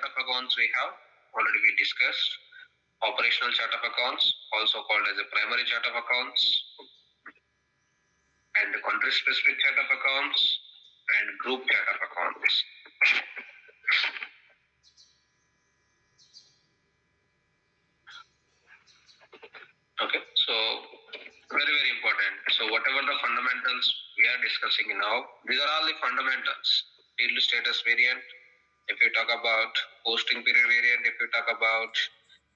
of accounts we have already we discussed. Operational chart of accounts, also called as a primary chart of accounts, and the country specific chart of accounts, and group chart of accounts. Okay, so very important. So whatever the fundamentals we are discussing now, these are all the fundamentals. Yield status variant, if you talk about posting period variant, if you talk about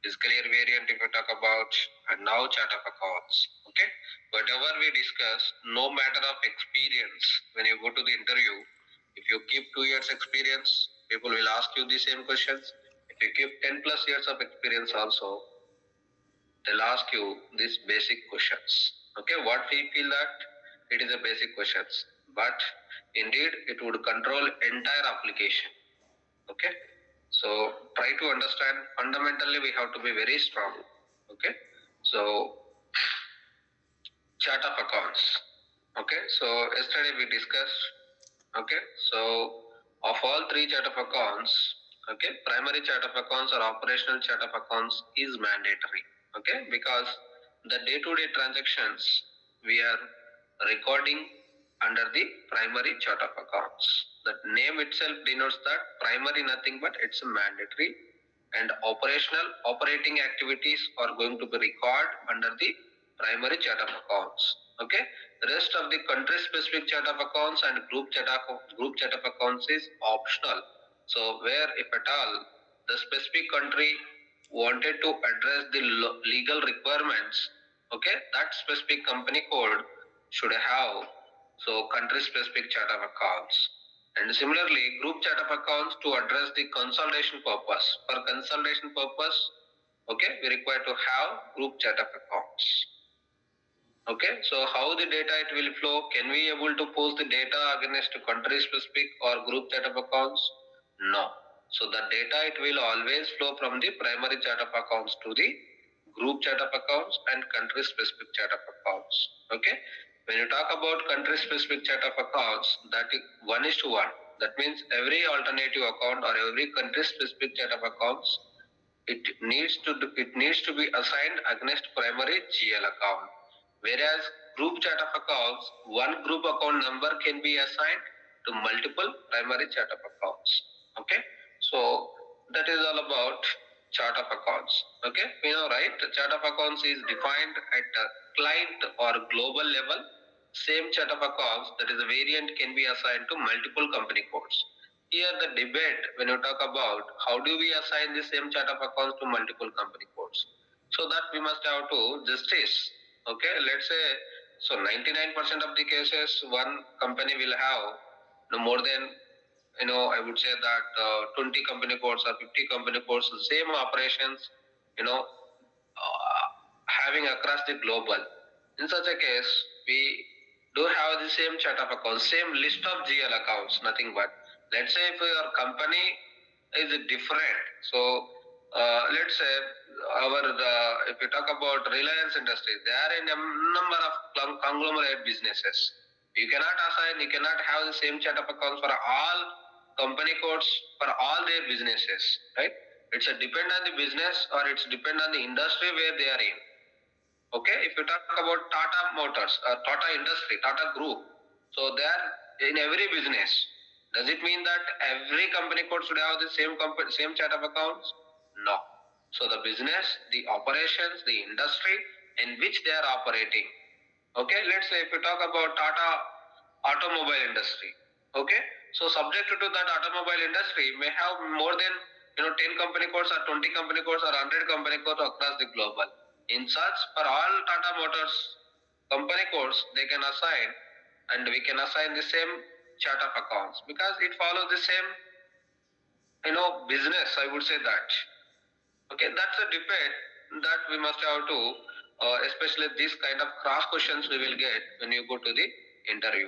fiscal year variant, if you talk about and now chart of accounts. Okay, whatever we discuss, no matter of experience, when you go to the interview, if you keep 2 years experience, people will ask you the same questions. If you keep 10 plus years of experience also, they'll ask you these basic questions. Okay, what we feel that it is a basic questions, but indeed it would control entire application. Okay, so try to understand. Fundamentally, we have to be very strong. Okay, so chart of accounts. Okay, so yesterday we discussed. Okay, so of all three chart of accounts, okay, primary chart of accounts or operational chart of accounts is mandatory. Okay, because the day-to-day transactions we are recording under the primary chart of accounts. That name itself denotes that primary nothing but it's a mandatory, and operating activities are going to be recorded under the primary chart of accounts. Okay, the rest of the country specific chart of accounts and group chart of accounts is optional. So where if at all the specific country wanted to address the legal requirements, okay, that specific company code should have so country specific chart of accounts. And similarly, group chart of accounts to address the consolidation purpose. For consolidation purpose, okay, we require to have group chart of accounts. Okay, so how the data it will flow? Can we able to post the data against country specific or group chart of accounts? No. So the data it will always flow from the primary chart of accounts to the group chart of accounts and country specific chart of accounts. Okay. When you talk about country specific chart of accounts, that is 1:1. That means every alternative account or every country specific chart of accounts it needs to be assigned against primary GL account. Whereas group chart of accounts, one group account number can be assigned to multiple primary chart of accounts. Okay, so that is all about chart of accounts. Okay, we know, right? The chart of accounts is defined at a client or global level. Same chart of accounts, that is a variant, can be assigned to multiple company codes. Here the debate when you talk about how do we assign the same chart of accounts to multiple company codes. So that we must have to justice. Okay, let's say so 99% of the cases one company will have no more than I would say that 20 company codes or 50 company codes, same operations, having across the global. In such a case, we do have the same chart of accounts, same list of GL accounts, nothing but. Let's say if your company is different, so let's say if you talk about Reliance Industries, they are in a number of conglomerate businesses. You cannot have the same chart of accounts for all company codes for all their businesses, right? It's a depend on the business or it's depend on the industry where they are in. Okay, if you talk about Tata Motors, Tata Industry, Tata Group, so they are in every business. Does it mean that every company code should have the same chart of accounts? No. So the business, the operations, the industry in which they are operating. Okay, let's say if you talk about Tata automobile industry. Okay, so subject to that automobile industry may have more than 10 company codes or 20 company codes or 100 company codes across the global. In such, for all Tata Motors company codes, they can assign and we can assign the same chart of accounts because it follows the same business. I would say that. Okay, that's a debate that we must have to, especially this kind of cross questions we will get when you go to the interview.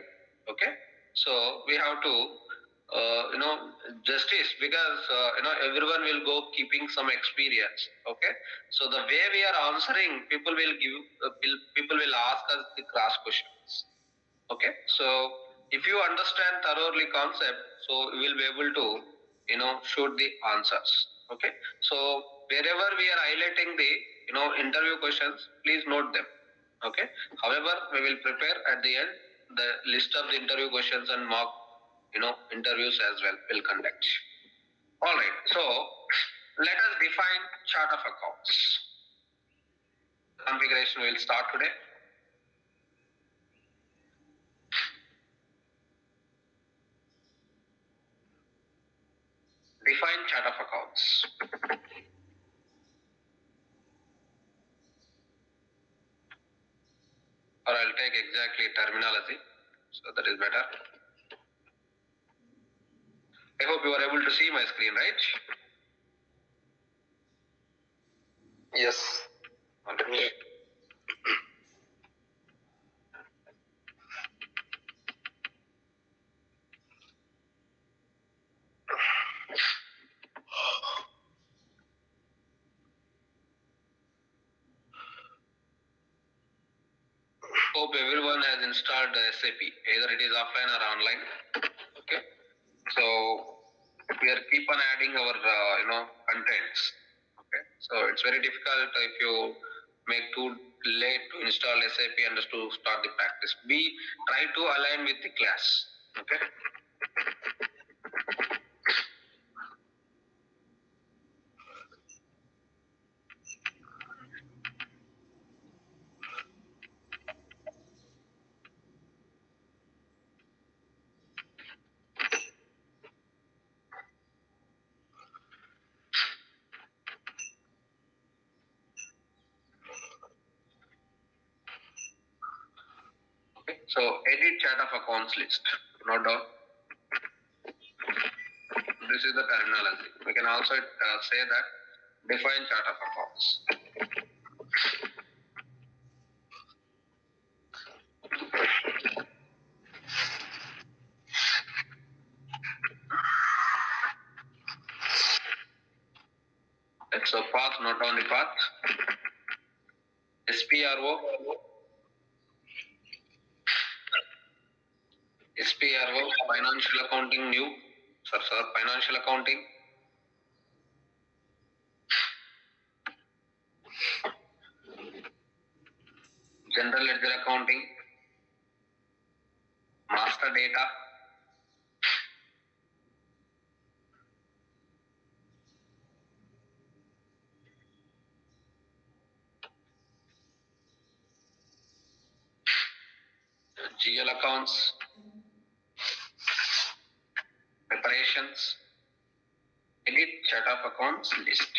Okay, so we have to justice because everyone will go keeping some experience. Okay, so the way we are answering, people will ask us the cross questions. Okay, so if you understand thoroughly concept, so you will be able to shoot the answers. Okay. So wherever we are highlighting the interview questions, please note them. Okay. However, we will prepare at the end the list of the interview questions and mock interviews as well. Will conduct. All right. So let us define chart of accounts. Configuration will start today. Define chart of accounts. Or I'll take exactly terminology. So that is better. I hope you are able to see my screen, right? Yes. Okay. Hope everyone has installed SAP, either it is offline or online. Okay. So we are keep on adding our contents. Okay. So it's very difficult if you make too late to install SAP and to start the practice. We try to align with the class. Okay. Okay. So edit chart of accounts list. Note down. This is the terminology. We can also say that define chart of accounts. Okay, so path, note down the path. SPRO. SPRO, financial accounting new. Sir, financial accounting. General ledger accounting. Master data. GL accounts. Preparations. Edit chart of accounts list.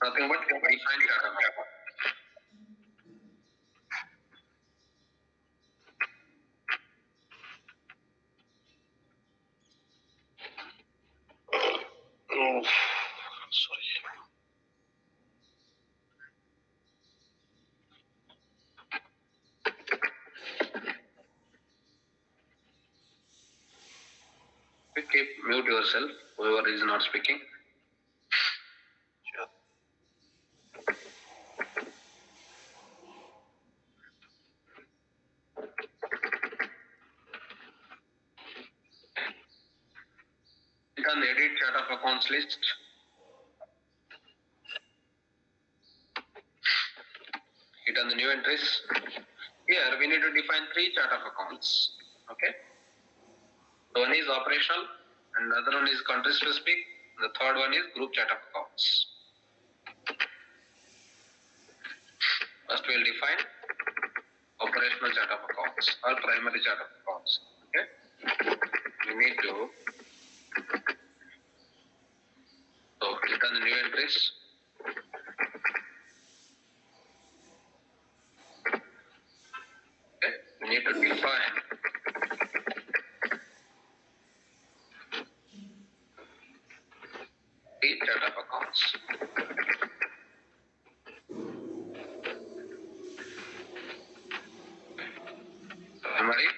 Nothing but define chart of accounts. Oh, sorry. Keep mute yourself, whoever is not speaking. Sure. Click on the edit chart of accounts list. Hit on the new entries. Here we need to define 3 chart of accounts. Okay. One is operational, and the other one is country specific. The third one is group chart of accounts. First we will define operational chart of accounts or primary chart of accounts. Okay. We need to click on the new entries. Okay. We need to define the chart of accounts. Primary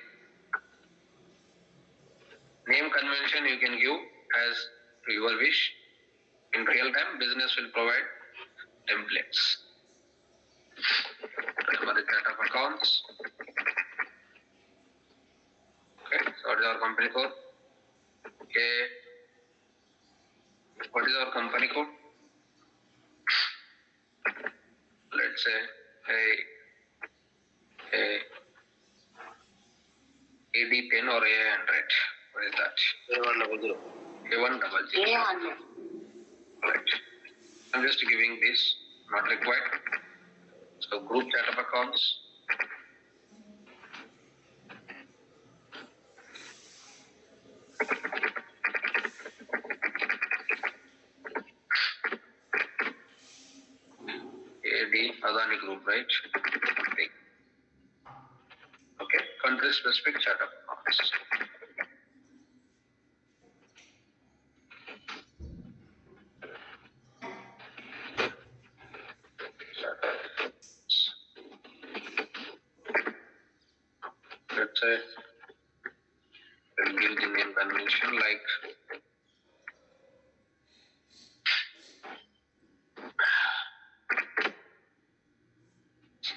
name convention you can give as to your wish. In real time, business will provide templates. Primary Okay, so what is our company code? Okay, what is our company code? Let's say a AD10 or A100. What is that? A100. A100. A100. Right. I'm just giving this, not required. So group chat of accounts. AD Adani group, right? Okay. Country specific chat of accounts. Let's say we'll give the name convention like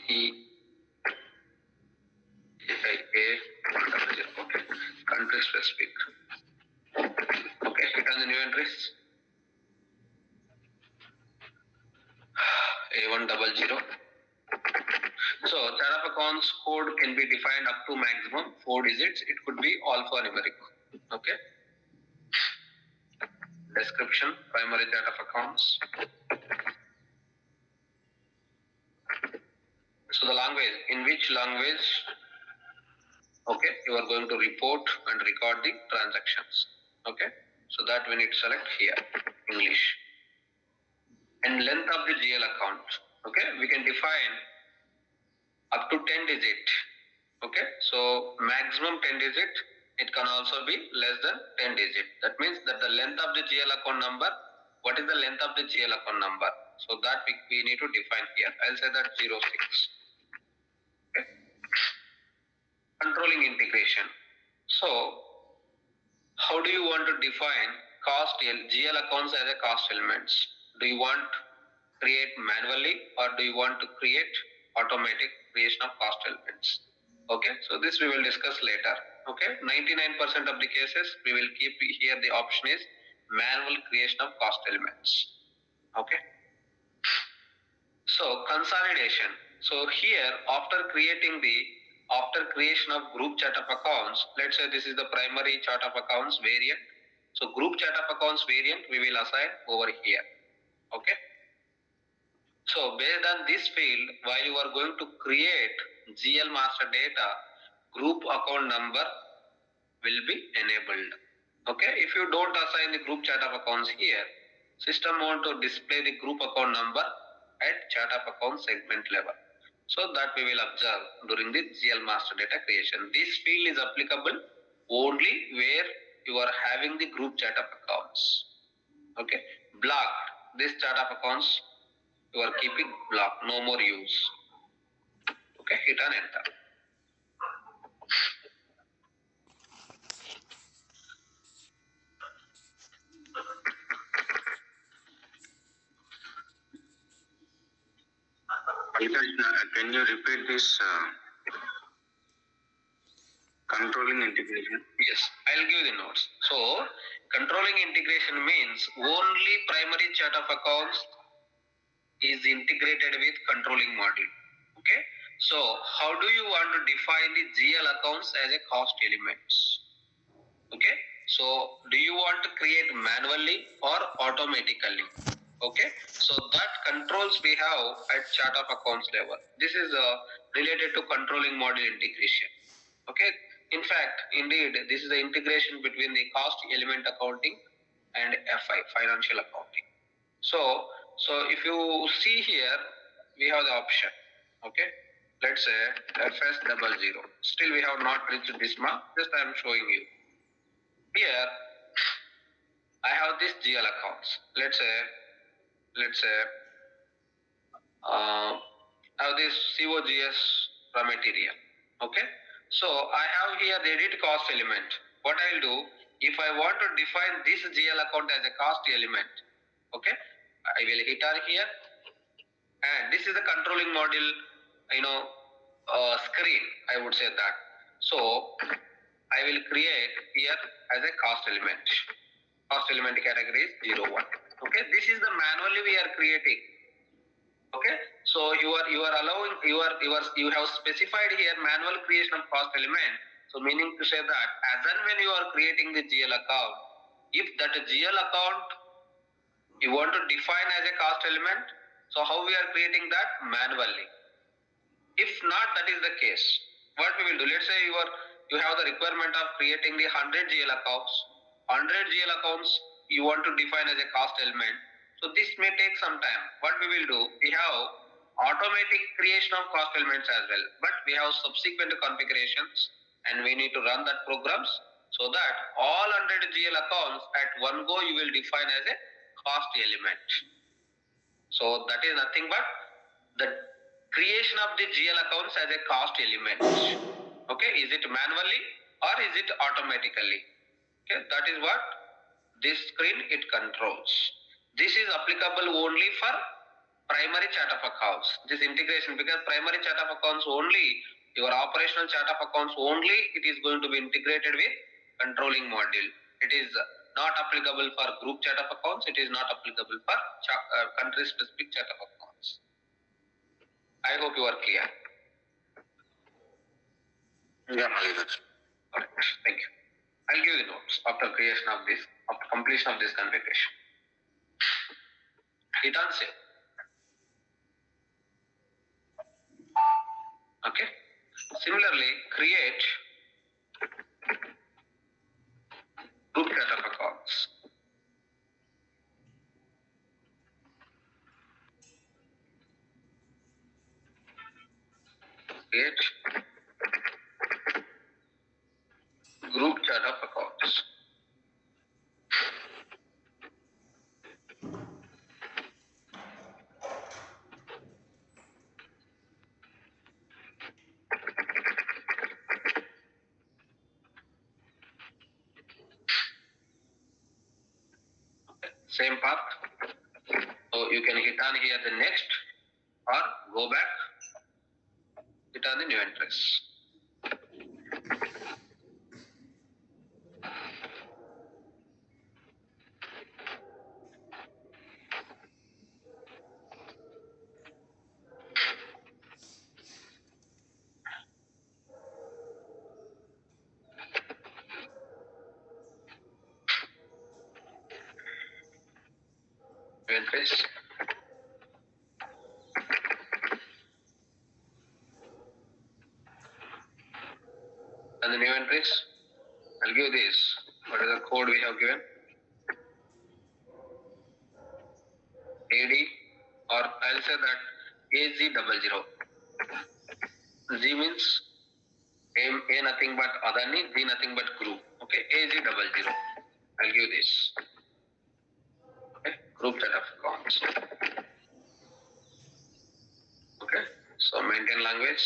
CAA100. Okay. Country specific. Okay. Hit on the new entries. A100. So chart of accounts code can be defined up to maximum 4 digits. It could be alphanumeric. Okay. Description, primary chart of accounts. So the language, in which language, okay, you are going to report and record the transactions. Okay. So that we need to select here, English. And length of the GL account. Okay. We can define up to 10 digit. Okay. So maximum 10 digit. It can also be less than 10 digit. That means that the length of the GL account number, what is the length of the GL account number? So that we need to define here. I'll say that 06. Okay. Controlling integration. So how do you want to define GL accounts as a cost elements? Do you want to create manually or do you want to create automatic creation of cost elements? Okay, so this we will discuss later. Okay, 99% of the cases we will keep here the option is manual creation of cost elements. Okay. So consolidation. So here after creation of group chart of accounts, let's say this is the primary chart of accounts variant. So group chart of accounts variant we will assign over here. Okay. So based on this field, while you are going to create GL master data, group account number will be enabled. Okay. If you don't assign the group chart of accounts here, system want to display the group account number at chart of account segment level. So that we will observe during the GL master data creation. This field is applicable only where you are having the group chart of accounts. Okay. Blocked. This chart of accounts you are keeping blocked. No more use. Okay. Hit on enter. Can you repeat this controlling integration? Yes, I'll give the notes. So, controlling integration means only primary chart of accounts is integrated with controlling module. Okay. So, how do you want to define the GL accounts as a cost elements? Okay. So, do you want to create manually or automatically? Okay. So, that controls we have at chart of accounts level. This is related to controlling module integration. Okay. In fact, indeed, this is the integration between the cost element accounting and FI, financial accounting. So if you see here, we have the option. Okay. Let's say FS00. Still we have not reached this mark. Just I am showing you. Here, I have this GL accounts. Let's say, I have this COGS raw material. Okay. So I have here the edit cost element. What I'll do, if I want to define this GL account as a cost element, okay, I will hit on here, and this is the controlling module, screen, I would say that. So I will create here as a cost element. Cost element category is 0, 1. Okay, this is the manually we are creating. Okay, so you are allowing you have specified here manual creation of cost element. So meaning to say that as and when you are creating the GL account, if that GL account you want to define as a cost element, so how we are creating that manually. If not, that is the case. What we will do? Let's say you have the requirement of creating the 100 GL accounts. 100 GL accounts you want to define as a cost element. So this may take some time. What we will do? We have automatic creation of cost elements as well, but we have subsequent configurations, and we need to run that programs so that all 100 GL accounts at one go you will define as a cost element. So that is nothing but the creation of the GL accounts as a cost element. Okay, is it manually or is it automatically? Okay, that is what this screen it controls. This is applicable only for primary chart of accounts. This integration, because primary chart of accounts only, your operational chart of accounts only, it is going to be integrated with controlling module. It is not applicable for group chart of accounts. It is not applicable for country specific chart of accounts. I hope you are clear. Yeah, Malikas. Correct. Thank you. I'll give the notes after creation of this, after completion of this configuration. Hit on save. Okay. Similarly, create group chart of accounts. Create group chart of accounts. Same path. So you can hit on here the next or go back, hit on the new entries. New entries. And the new entries. I'll give this. What is the code we have given? AD, or I'll say that AZ00. Z means A nothing but Adani, Z nothing but group. Okay, AZ00. I'll give this. Okay, group set of accounts. Okay, so maintain language,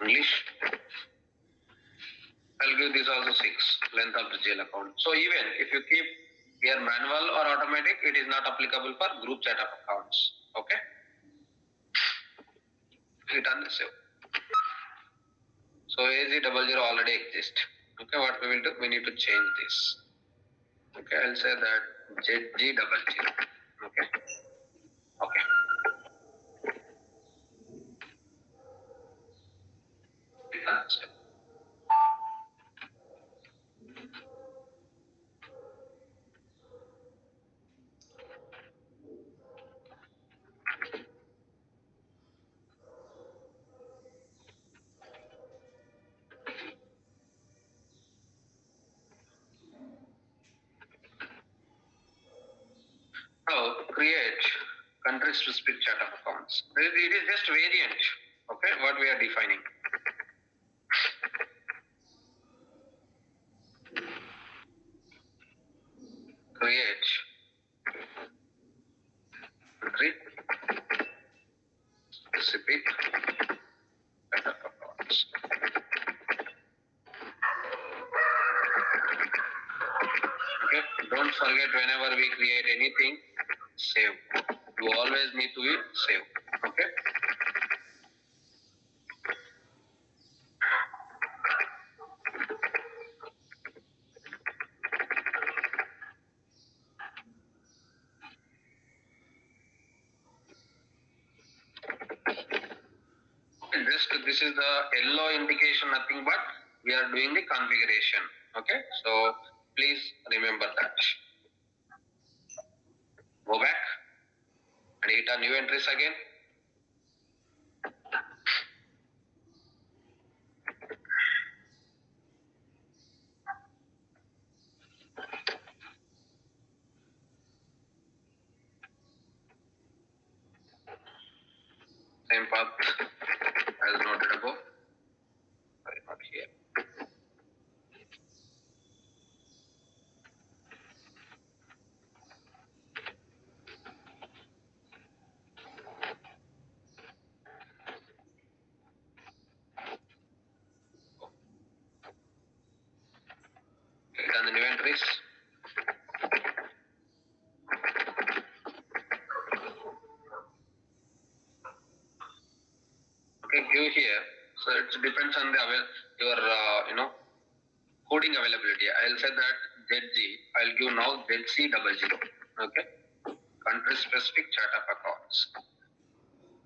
English. I'll give this also 6, length of the GL account. So even if you keep here manual or automatic, it is not applicable for group chat of accounts. Okay, hit on the save. So AZ00 already exists. Okay, what we will do? We need to change this. Okay, I'll say that G00. Okay, okay. Hit on the save. Now create country specific chart of accounts. It is just variant. Okay, what we are defining. Create country specific chart of accounts. Okay, don't forget whenever we create anything, save. You always need to be save. Okay. just this is the yellow indication, nothing but we are doing the configuration. Okay, so please remember that. Go back and hit on new entries again. Same path as noted above. Sorry, not here. Hit on the new entries. Okay, give here. So it depends on the your coding availability. I'll say that ZG. I'll give now ZC00. Okay, country specific chart of accounts.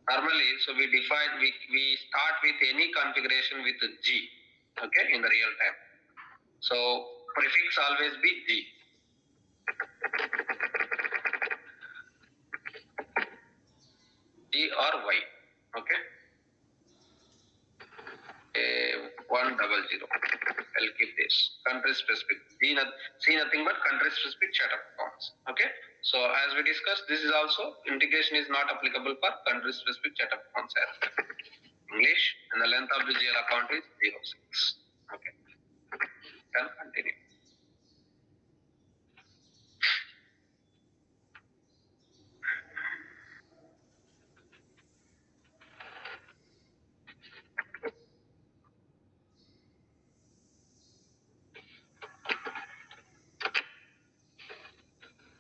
Normally, so we start with any configuration with G. Okay, in the real time. So prefix always be G. G or Y. Okay. 100. I'll keep this country specific. See nothing but country specific chart of accounts. Okay. So as we discussed, this is also integration is not applicable for country specific chart of accounts as well. English, and the length of the GL account is 06. Okay. Can continue.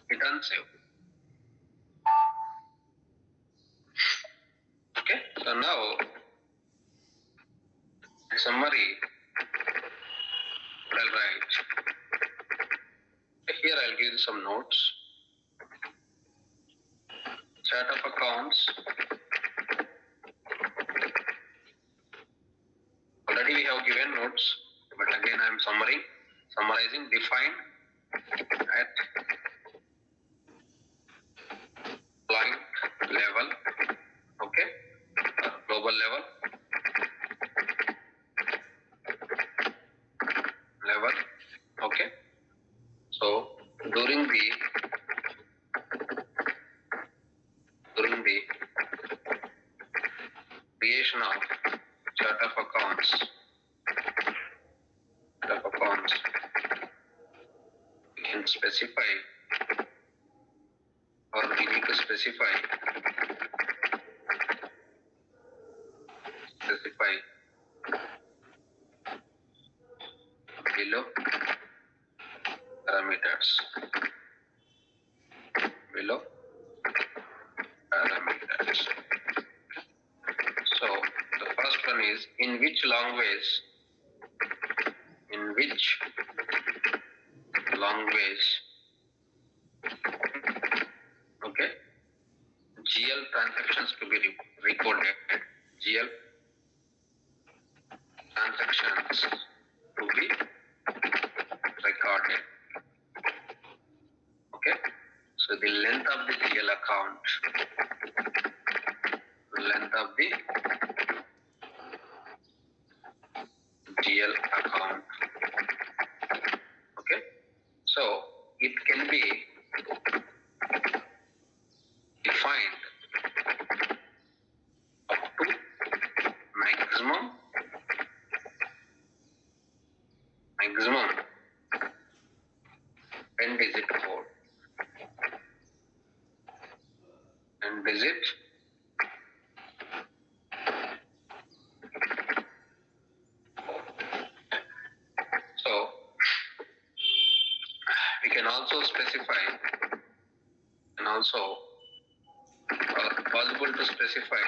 Return save. Okay. So now summary. I'll write. Here I'll give you some notes. Chart of accounts. Already we have given notes, but again I am summarizing, define at client level, okay, global level, okay. So during the creation of chart of accounts, we can specify or we need to specify below parameters. So the first one is in which language okay, GL transactions to be recorded. GL transactions to be recorded. Okay. So the length of the GL account, Okay. So it can be defined up to maximum 10-digit code. So we can also specify possible to specify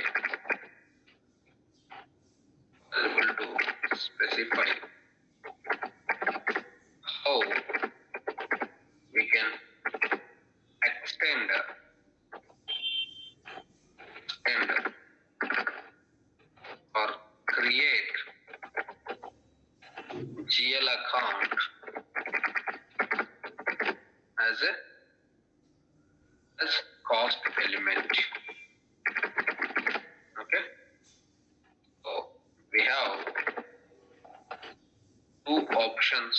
how we can extend or create GL account as cost element. Okay. So we have two options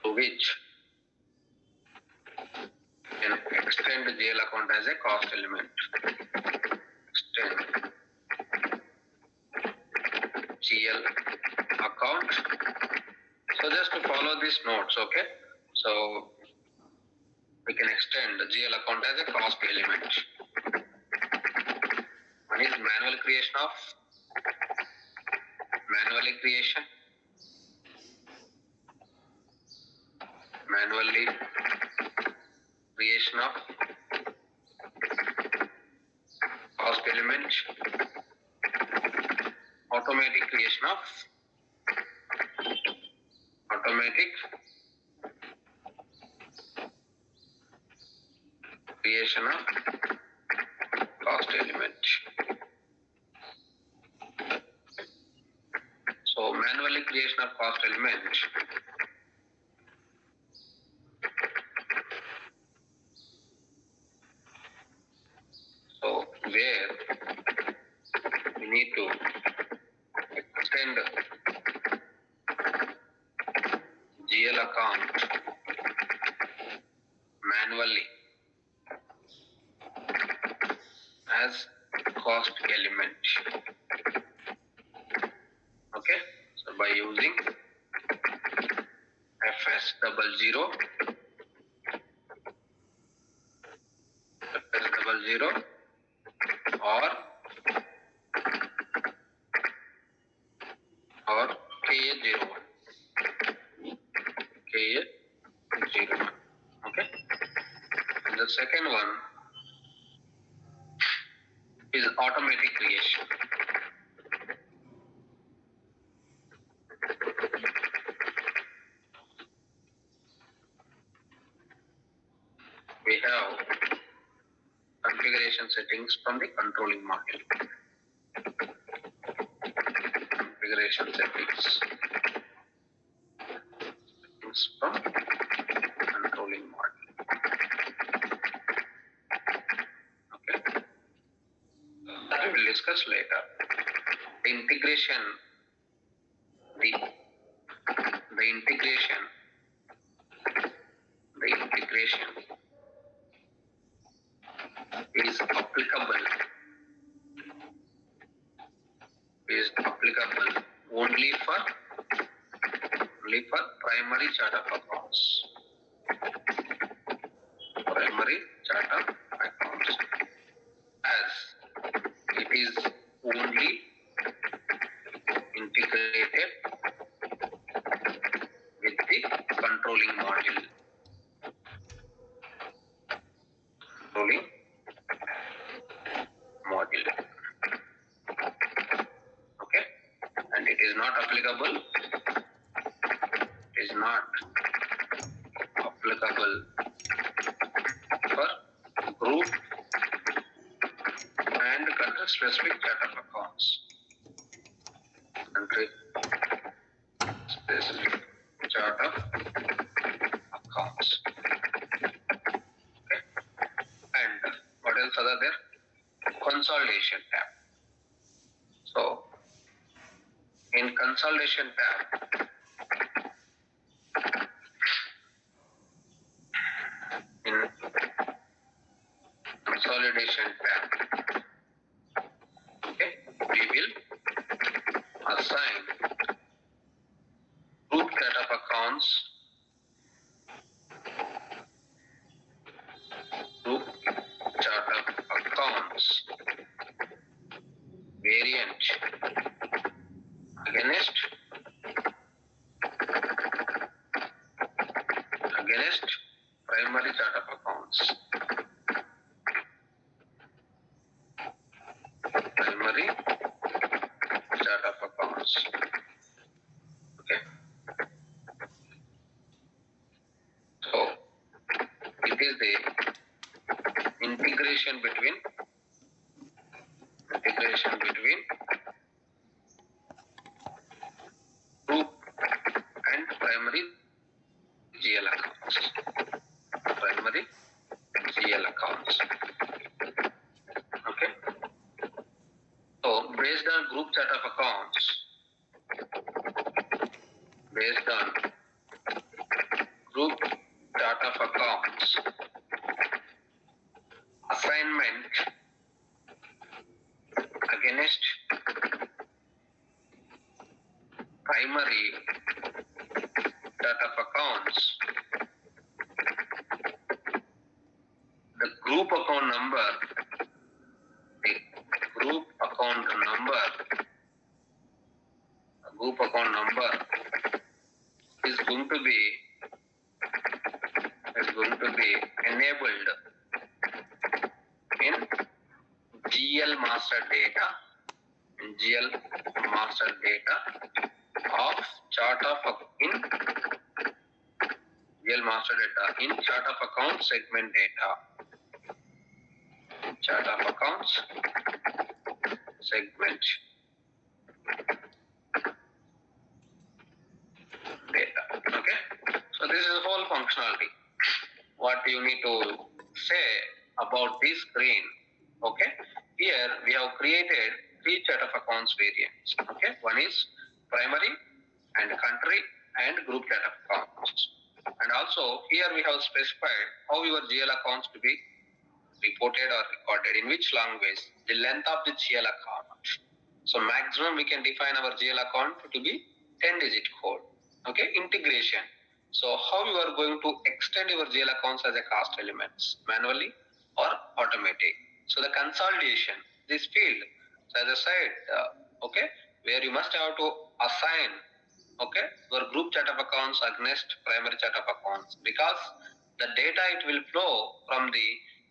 to which can extend the GL account as a cost element. Extend GL account. So just to follow these notes, okay? So we can extend the GL account as a cost element. One is manually creation of manually creation of cost element, automatic creation of cost element. So manually creation of cost element. So where we need to extend GL account manually as cost element. Okay, so by using FS00 or KA01. Okay, and the second one is automatic creation. We have configuration settings from the controlling module. Configuration settings from controlling module. Okay, that we will discuss later. The integration is applicable only for primary chart of accounts. As it is only integrated with the controlling module. Okay, and it is not applicable for group and country specific chart of accounts. Country specific chart of accounts. Okay, and what else are there? Consolidation tab. So in consolidation tab, okay, we will assign group chart of accounts, variant against primary chart of accounts. Okay. So it is the integration between integration between group and primary GL accounts. Primary GL accounts. Okay. So based on group set of accounts, based on group chart of accounts, assignment against primary chart of accounts, the group account number, the group account number, group account number is going to be enabled in GL master data, of chart of in GL master data in chart of accounts segment data, chart of accounts segment data. Okay, so this is the whole functionality. What you need to say about this screen. Okay, here we have created three chart of accounts variants. Okay, one is primary and country and group chart of accounts, and also here we have specified how your GL accounts to be reported or recorded, in which language, the length of the GL account. So maximum we can define our GL account to be 10-digit code. Okay, integration. So how you are going to extend your GL accounts as a cost elements, manually or automatic. So the consolidation, this field, so as I said, okay, where you must have to assign, okay, your group chart of accounts against primary chart of accounts, because the data it will flow from the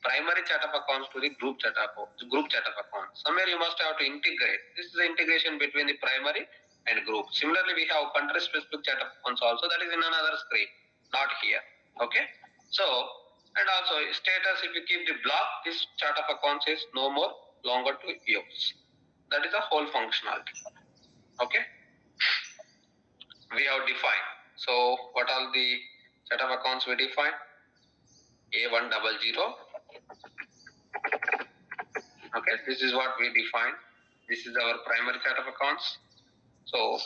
primary chart of accounts to the group chart of accounts. Somewhere you must have to integrate. This is the integration between the primary and group. Similarly, we have country specific chart of accounts also, that is in another screen, not here. Okay. So, and also status, if you keep the block, this chart of accounts is no more longer to use. That is the whole functionality. Okay. We have defined. So what are the set of accounts we define? A100. Okay, this is what we define. This is our primary set of accounts. So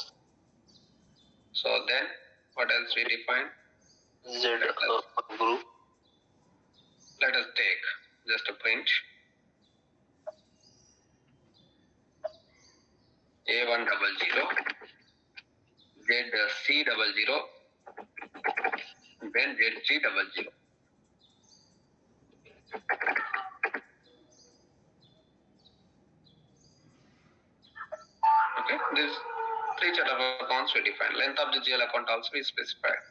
then what else we define? Z group. Let us take just a print. A100, ZC00, then ZC00. Okay, this three set of accounts we define. Length of the GL account also is specified.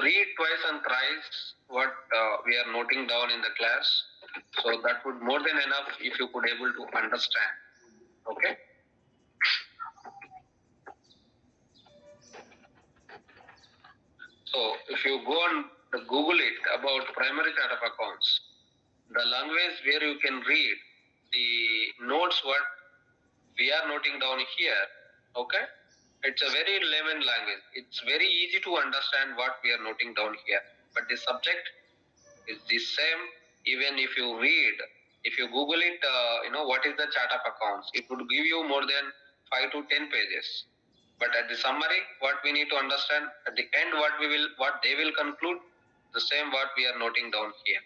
Read twice and thrice what we are noting down in the class. So that would more than enough if you could able to understand. Okay. So if you go and Google it about primary chart of accounts, the language where you can read the notes what we are noting down here, okay, it's a very layman language. It's very easy to understand what we are noting down here, but the subject is the same. Even if you read, if you Google it, what is the chart of accounts, it would give you more than 5 to 10 pages. But at the summary, what we need to understand at the end, what they will conclude, the same what we are noting down here.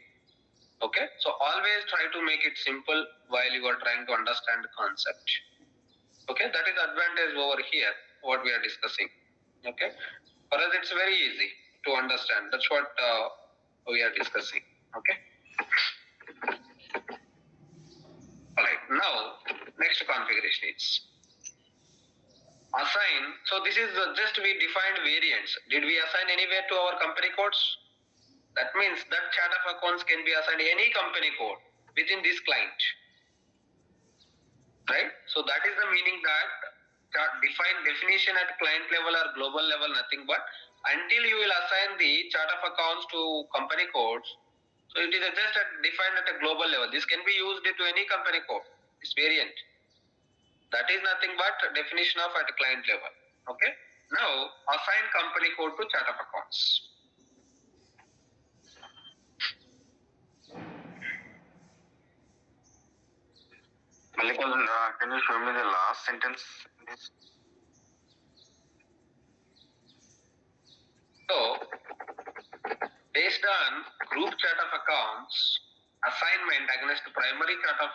Okay, so always try to make it simple while you are trying to understand the concept. Okay, that is advantage over here, what we are discussing. Okay, for us it's very easy to understand. That's what we are discussing. Okay. All right. Now, next configuration is assign. So this is just we defined variants. Did we assign anywhere to our company codes? That means that chart of accounts can be assigned any company code within this client. Right? So that is the meaning that define definition at client level or global level, nothing but until you will assign the chart of accounts to company codes. So it is just defined at a global level. This can be used to any company code. It's variant. That is nothing but definition of at client level. Okay. Now assign company code to chart of accounts. Mallikarjun, can you show me the last sentence in this? So based on group chart of accounts assignment against primary chart of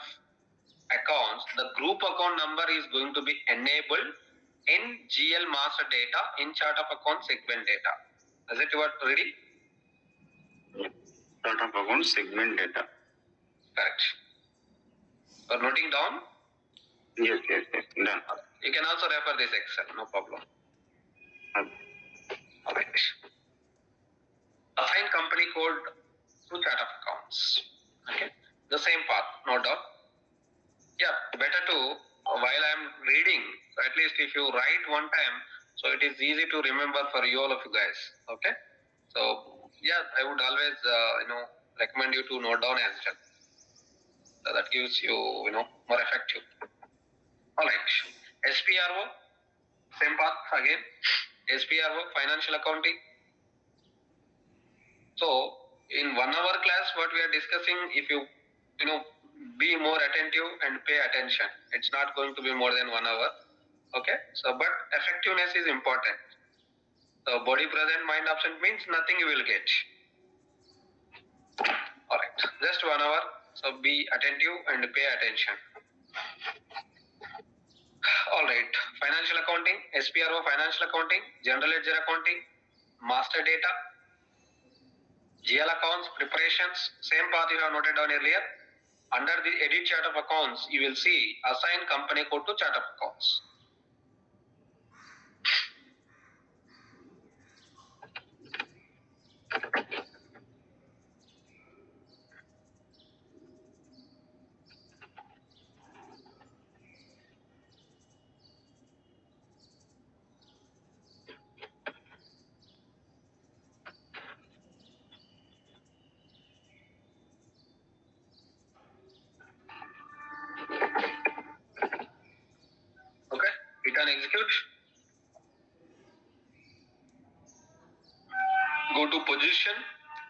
accounts, the group account number is going to be enabled in GL master data in chart of account segment data. Is it what ready? Chart of account segment data. Correct. You're noting down? Yes, done. You can also refer this Excel, no problem. Alright. Assign company code to chart of accounts. Okay. The same path, no doubt. Yeah, better to while I'm reading, at least if you write one time, so it is easy to remember for you all of you guys. Okay. So yeah, I would always recommend you to note down as well. So that gives you more effective. All right. SPRO, same path again. SPRO, financial accounting. So in 1 hour class, what we are discussing, if you be more attentive and pay attention, it's not going to be more than 1 hour. Okay. So but effectiveness is important. So body present, mind absent means nothing you will get. All right. Just 1 hour. So be attentive and pay attention. All right. Financial accounting, SPRO, financial accounting, general ledger accounting, master data, GL accounts, preparations, same path you have noted down earlier. Under the edit chart of accounts, you will see assign company code to chart of accounts. Okay, hit and execute. Go to position,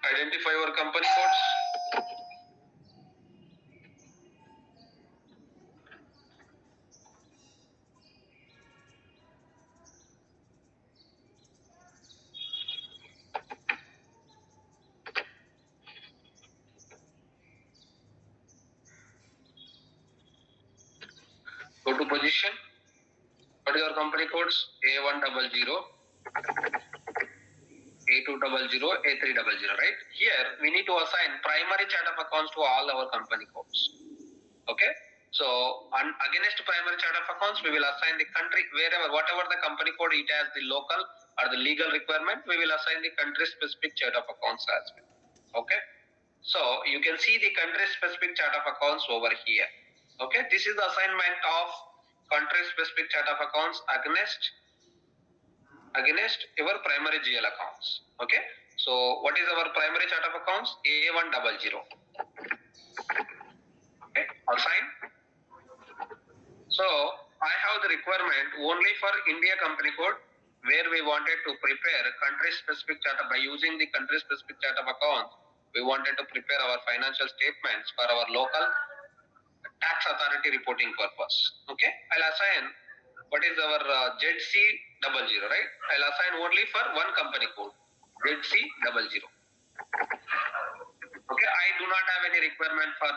identify your company codes. Go to position. What are your company codes? A100, A200, A300, right? Here we need to assign primary chart of accounts to all our company codes. Okay. So against primary chart of accounts, we will assign the country whatever the company code it has the local or the legal requirement, we will assign the country specific chart of accounts as well. Okay. So you can see the country specific chart of accounts over here. Okay. This is the assignment of country specific chart of accounts against your primary GL accounts. Okay. So what is our primary chart of accounts? A100. Okay. Assign. So I have the requirement only for India company code where we wanted to prepare country specific chart by using the country specific chart of accounts. We wanted to prepare our financial statements for our local tax authority reporting purpose. Okay. I'll assign what is our ZC00, right? I'll assign only for one company code, ZC00. Okay. I do not have any requirement for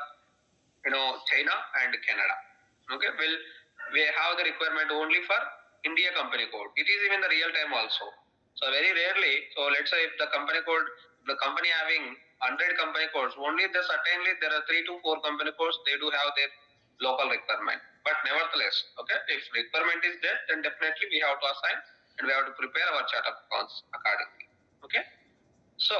China and Canada. Okay. Well, we have the requirement only for India company code. It is even the real time also. So very rarely, so let's say if the company code, the company having 100 company codes, only certainly there are 3 to 4 company codes, they do have their local requirement. But nevertheless, okay, if requirement is there, then definitely we have to assign and we have to prepare our chart of accounts accordingly. Okay. So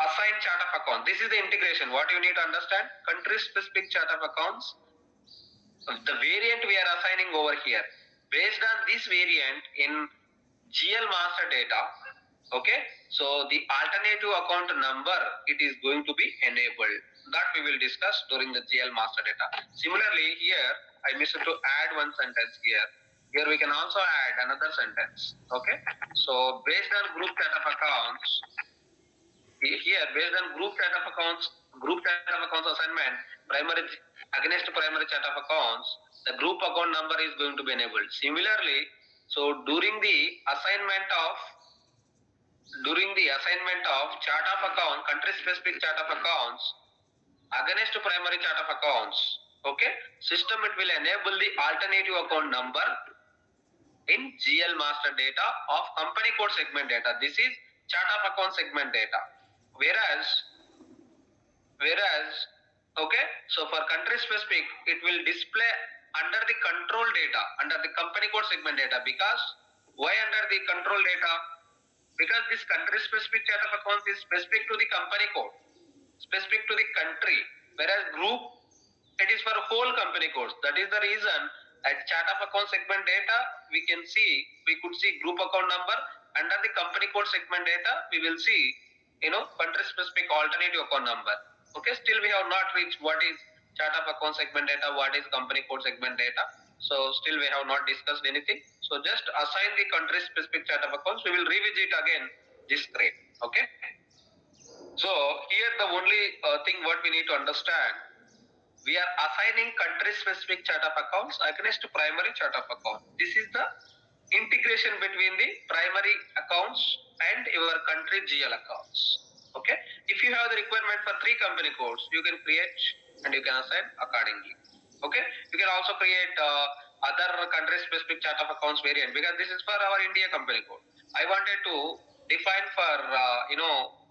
assign chart of account. This is the integration. What you need to understand, country specific chart of accounts the variant we are assigning over here. Based on this variant in GL master data, okay, so the alternative account number, it is going to be enabled. That we will discuss during the GL master data. Similarly, here I missed to add one sentence here. Here we can also add another sentence. Okay, so based on group set of accounts, here based on group set of accounts assignment, primary against primary set of accounts, the group account number is going to be enabled. Similarly, so during the assignment of chart of account, country specific chart of accounts against primary chart of accounts, okay, system it will enable the alternative account number in GL master data of company code segment data. This is chart of account segment data. Whereas, okay, so for country specific, it will display under the control data, under the company code segment data. Because why under the control data? Because this country specific chart of accounts is specific to the company code, specific to the country, whereas group, it is for whole company codes. That is the reason at chart of account segment data, we could see group account number. Under the company code segment data, we will see, country specific alternative account number. Okay, still we have not reached what is chart of account segment data, what is company code segment data. So still we have not discussed anything. So just assign the country specific chart of accounts. We will revisit again this screen. Okay. So here the only thing what we need to understand, we are assigning country specific chart of accounts against primary chart of account. This is the integration between the primary accounts and your country GL accounts. Okay, if you have the requirement for 3 company codes, you can create and you can assign accordingly. Okay, you can also create other country specific chart of accounts variant, because this is for our India company code. I wanted to define for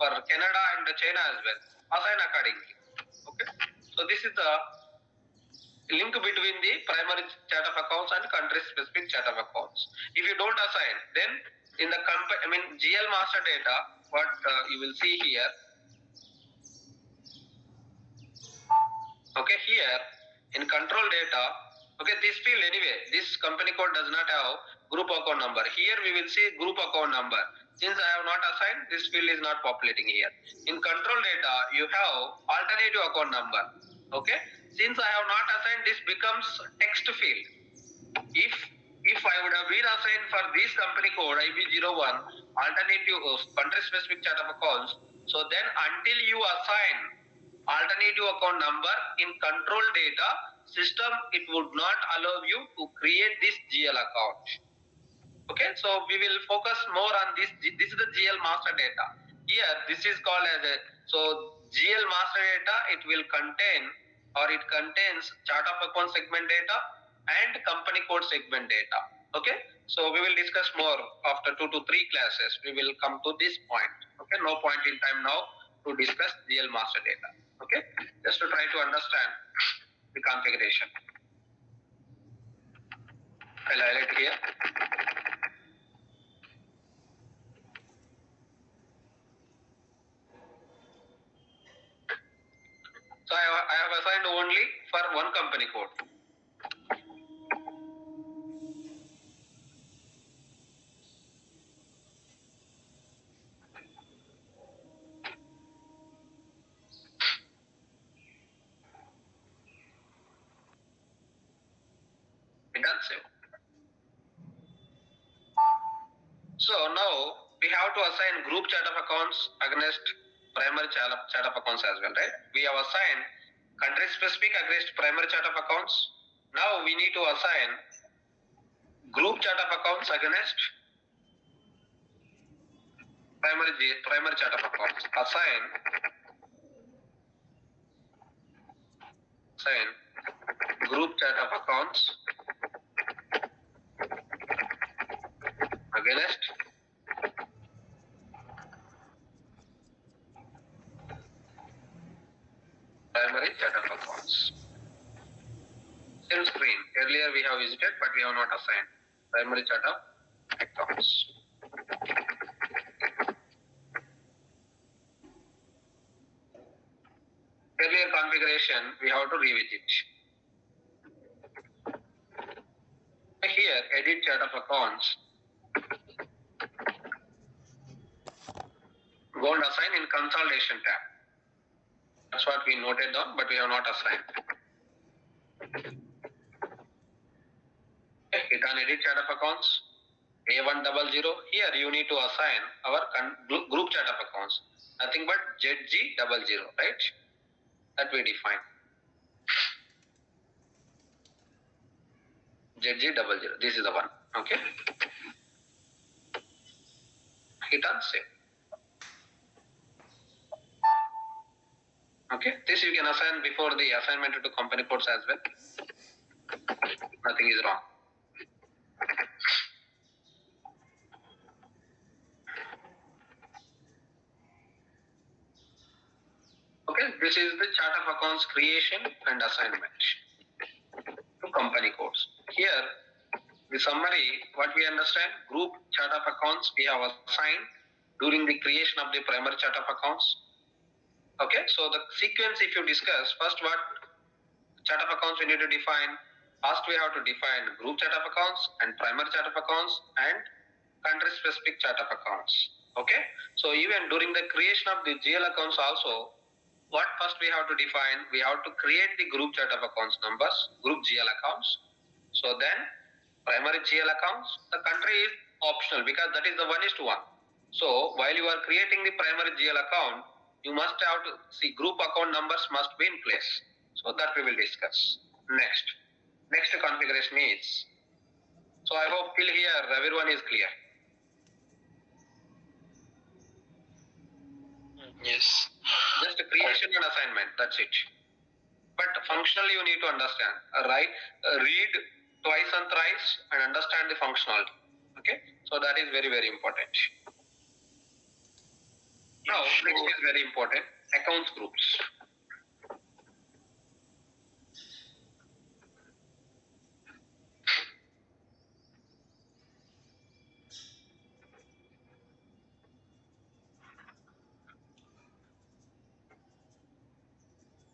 for Canada and China as well, assign accordingly. Okay, so this is the link between the primary chart of accounts and country specific chart of accounts. If you don't assign, then in the GL master data, what you will see here, okay, here in control data, okay, this field anyway, this company code does not have group account number. Here we will see group account number. Since I have not assigned, this field is not populating here. In control data, you have alternative account number. Okay, since I have not assigned, this becomes text field. If I would have been assigned for this company code IB01 alternative country specific chart of accounts, so then until you assign alternative account number in control data system, it would not allow you to create this GL account. Okay, so we will focus more on this. This is the GL master data. Here, this is called as GL master data. It will contain, or it contains chart of account segment data and company code segment data. Okay, so we will discuss more after 2 to 3 classes. We will come to this point. Okay, no point in time now to discuss GL master data. Okay, just to try to understand the configuration. I'll highlight here. So I have assigned only for one company code. Done save. So now we have to assign group chart of accounts against primary chart of accounts as well, right? We have assigned country specific against primary chart of accounts. Now we need to assign group chart of accounts against primary chart of accounts. Assign group chart of accounts against primary chart of accounts. Same screen. Earlier we have visited, but we have not assigned primary chart of accounts. Earlier configuration we have to revisit. edit chart of accounts, go and assign in consolidation tab. That's what we noted down, but we have not assigned. Hit on edit chart of accounts, A100. Here you need to assign our group chart of accounts. Nothing but ZG00, right? That we define. ZG00. This is the one. Okay. Hit on save. Okay. This you can assign before the assignment to company codes as well. Nothing is wrong. Okay. This is the chart of accounts creation and assignment to company codes. Here, the summary, what we understand, group chart of accounts we have assigned during the creation of the primary chart of accounts. Okay, so the sequence if you discuss, first what chart of accounts we need to define. First we have to define group chart of accounts and primary chart of accounts and country specific chart of accounts. Okay, so even during the creation of the GL accounts also, what first we have to define, we have to create the group chart of accounts numbers, group GL accounts. So then primary GL accounts, the country is optional because that is the 1:1. So while you are creating the primary GL account, you must have to see group account numbers must be in place. So that we will discuss. Next configuration is, so I hope till here everyone is clear. Yes. Just creation and assignment, that's it. But functionally you need to understand, read twice and thrice and understand the functionality. Okay, so that is very, very important. Now, next is very important, accounts groups.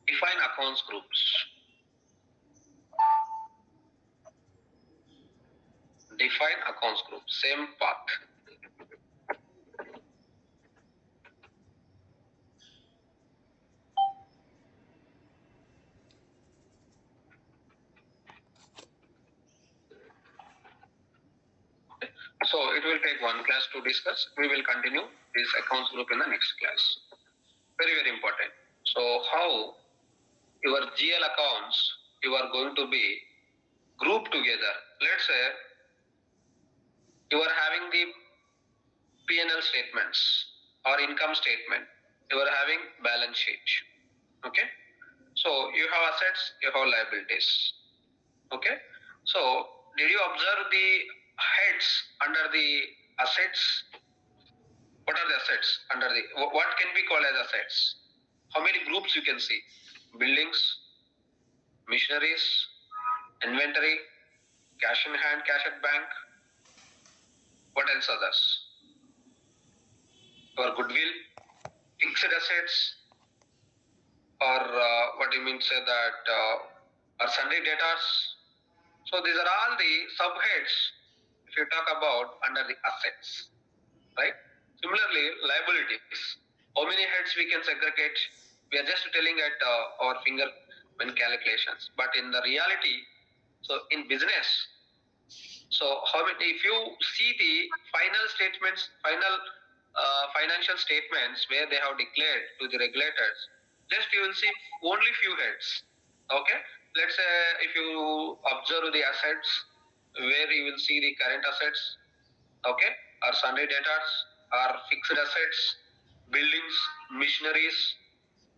Define accounts groups. Define accounts group, same path. So it will take one class to discuss. We will continue this accounts group in the next class. Very, very important. So how your GL accounts you are going to be grouped together. Let's say you are having the P&L statements or income statement. You are having balance sheet. Okay. So you have assets, you have liabilities. Okay. So did you observe the heads under the assets? What are the assets under the, what can we call as assets? How many groups you can see? Buildings, machineries, inventory, cash in hand, cash at bank. What else others? Your goodwill, fixed assets, or what you mean say that, or sundry debtors. So these are all the subheads if you talk about under the assets, right? Similarly, liabilities. How many heads we can segregate? We are just telling at our finger when calculations, but in the reality, so in business, so how many? If you see the final statements, final financial statements where they have declared to the regulators, just you will see only few heads. Okay, let's say if you observe the assets, where you will see the current assets, okay, or sundry debtors, or fixed assets, buildings, machineries,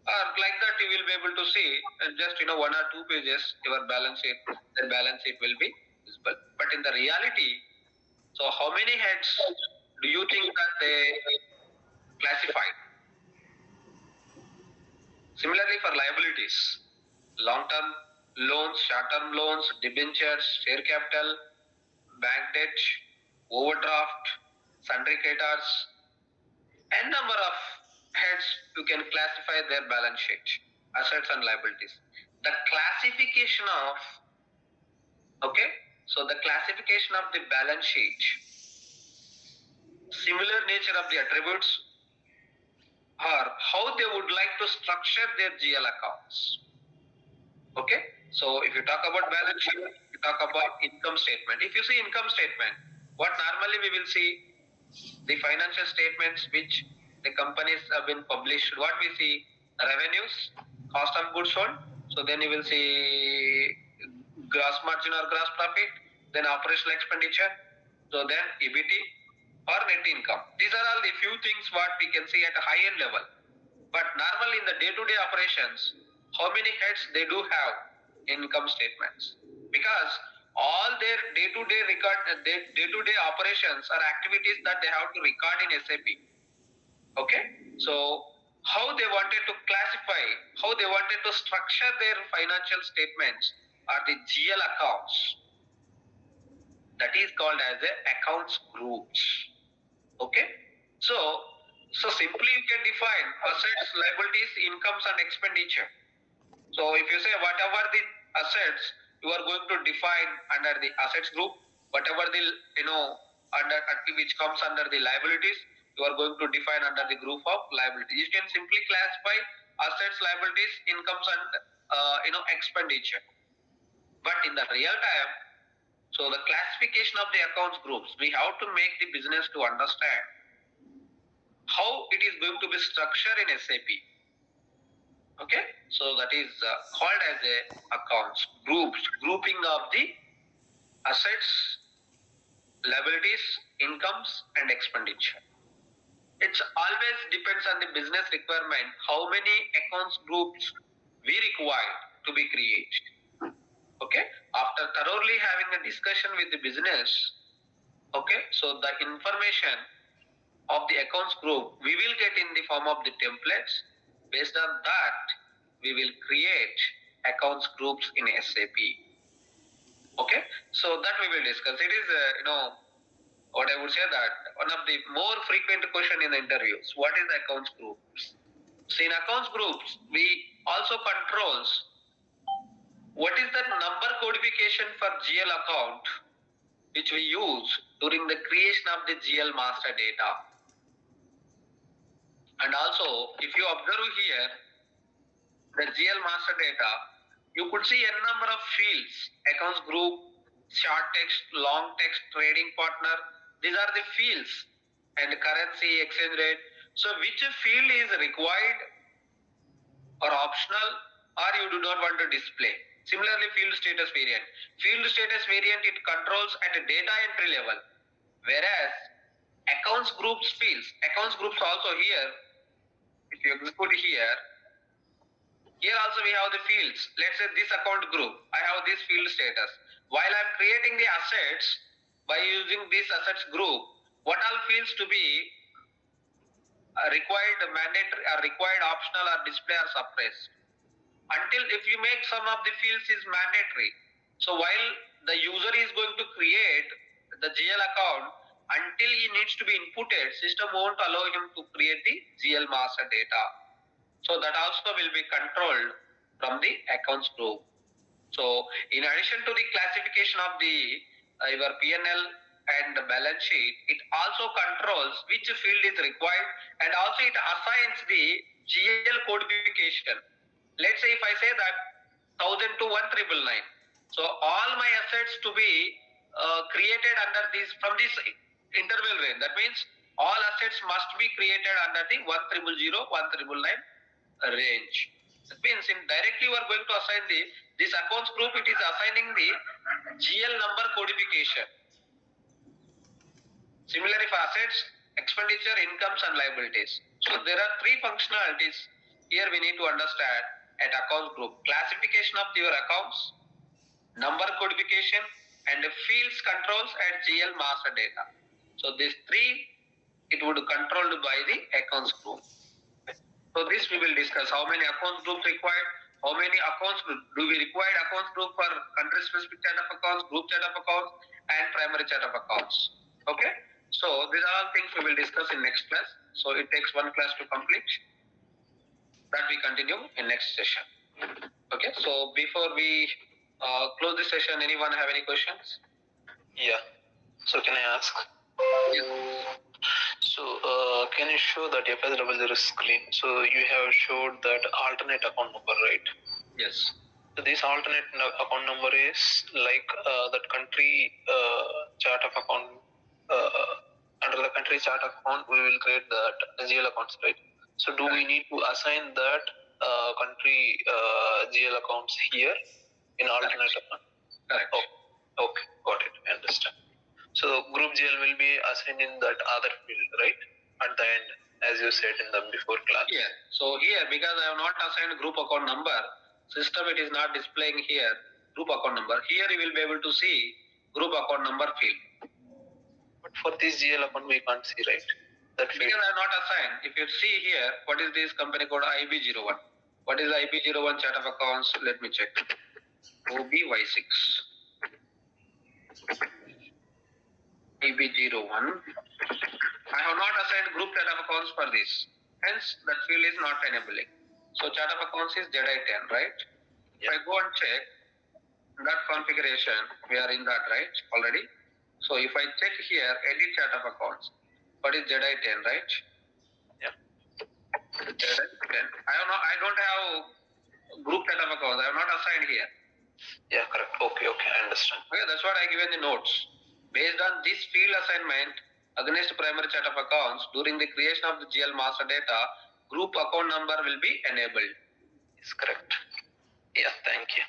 or like that you will be able to see just one or two pages your balance sheet, the balance sheet will be visible. But in the reality, so how many heads do you think that they classified? Similarly for liabilities, long-term loans, short-term loans, debentures, share capital, bank debt, overdraft, sundry creditors, n number of heads you can classify their balance sheet, assets and liabilities. The classification of, okay, So the classification of the balance sheet, similar nature of the attributes, or how they would like to structure their GL accounts. Okay, so if you talk about balance sheet, you talk about income statement. If you see income statement, what normally we will see the financial statements which the companies have been published. What we see, revenues, cost of goods sold. So then you will see gross margin or gross profit, then operational expenditure. So then EBT or net income. These are all the few things what we can see at a high end level. But normally in the day-to-day operations, how many heads they do have in income statements? Because all their day-to-day record, their day-to-day operations are activities that they have to record in SAP. Okay, so how they wanted to classify, how they wanted to structure their financial statements are the GL accounts. That is called as the accounts groups. Okay, so simply you can define assets, liabilities, incomes, and expenditure. So if you say whatever the assets you are going to define under the assets group, whatever the under which comes under the liabilities, you are going to define under the group of liabilities. You can simply classify assets, liabilities, incomes, and expenditure. But in the real time, so the classification of the accounts groups, we have to make the business to understand how it is going to be structured in SAP. Okay, so that is called as a accounts groups, grouping of the assets, liabilities, incomes, and expenditure. It's always depends on the business requirement how many accounts groups we require to be created. Okay, after thoroughly having a discussion with the business, okay, so the information of the accounts group we will get in the form of the templates. Based on that, we will create accounts groups in SAP. Okay, so that we will discuss. It is what I would say that one of the more frequent question in the interviews. What is accounts groups? So in accounts groups, we also controls what is the number codification for GL account which we use during the creation of the GL master data. And also, if you observe here, the GL master data, you could see a number of fields, accounts group, short text, long text, trading partner. These are the fields, and currency, exchange rate. So which field is required or optional, or you do not want to display? Similarly, field status variant. Field status variant, it controls at a data entry level, whereas accounts groups fields, accounts groups also here, if you execute here also we have the fields. Let's say this account group, I have this field status. While I'm creating the assets, by using this assets group, what all fields to be required, mandatory, or required, optional, or display or suppressed. Until if you make some of the fields is mandatory. So while the user is going to create the GL account, until he needs to be inputted, system won't allow him to create the GL master data. So that also will be controlled from the accounts group. So in addition to the classification of the your P&L and the balance sheet, it also controls which field is required, and also it assigns the GL codification. Let's say if I say that 1000 to 1999, so all my assets to be created under this from this interval range. That means all assets must be created under the 1000, 1999 range. That means in directly you are going to assign this accounts group, it is assigning the GL number codification. Similarly for assets, expenditure, incomes, and liabilities. So there are three functionalities here we need to understand at accounts group: classification of your accounts, number codification, and the fields controls at GL master data. So these three, it would be controlled by the accounts group. So this we will discuss how many accounts group required, how many accounts do we require accounts group for country specific set of accounts, group set of accounts, and primary set of accounts. Okay, so these are all things we will discuss in next class. So it takes one class to complete. That we continue in next session. Okay, so before we close this session, anyone have any questions? Yeah. So can I ask? Yes. So can you show that FS00 screen? So you have showed that alternate account number, right? Yes. So this alternate account number is like that country chart of account. Under the country chart of account, we will create that GL accounts, right? So do we need to assign that country GL accounts here in alternate account? Correct. Oh, okay, got it. I understand. So group GL will be assigned in that other field, right? At the end, as you said in the before class. Yeah. So here, because I have not assigned group account number, system it is not displaying here group account number. Here you will be able to see group account number field. But for this GL account, we can't see, right? That field. Because I have not assigned. If you see here, what is this company code IB01? What is IB01 chart of accounts? Let me check. OBY6. IB01. I have not assigned group chart of accounts for this. Hence, that field is not enabling. So chart of accounts is ZI10, right? Yeah. If I go and check that configuration, we are in that, right? Already. So if I check here, edit chart of accounts, what is ZI10, right? Yeah. ZI10. I don't have group chart of accounts. I have not assigned here. Yeah, correct. Okay, I understand. Okay, that's what I given the notes. Based on this field assignment against primary chart of accounts, during the creation of the GL master data, group account number will be enabled. Is correct. Yeah, thank you.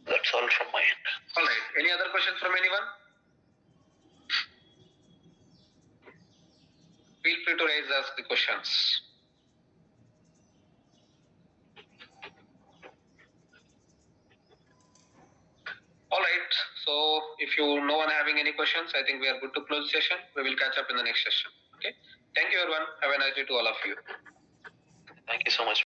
That's all from my end. All right. Any other questions from anyone? Feel free to raise us the questions. All right. So if no one having any questions, I think we are good to close the session. We will catch up in the next session. Okay. Thank you, everyone. Have a nice day to all of you. Thank you so much.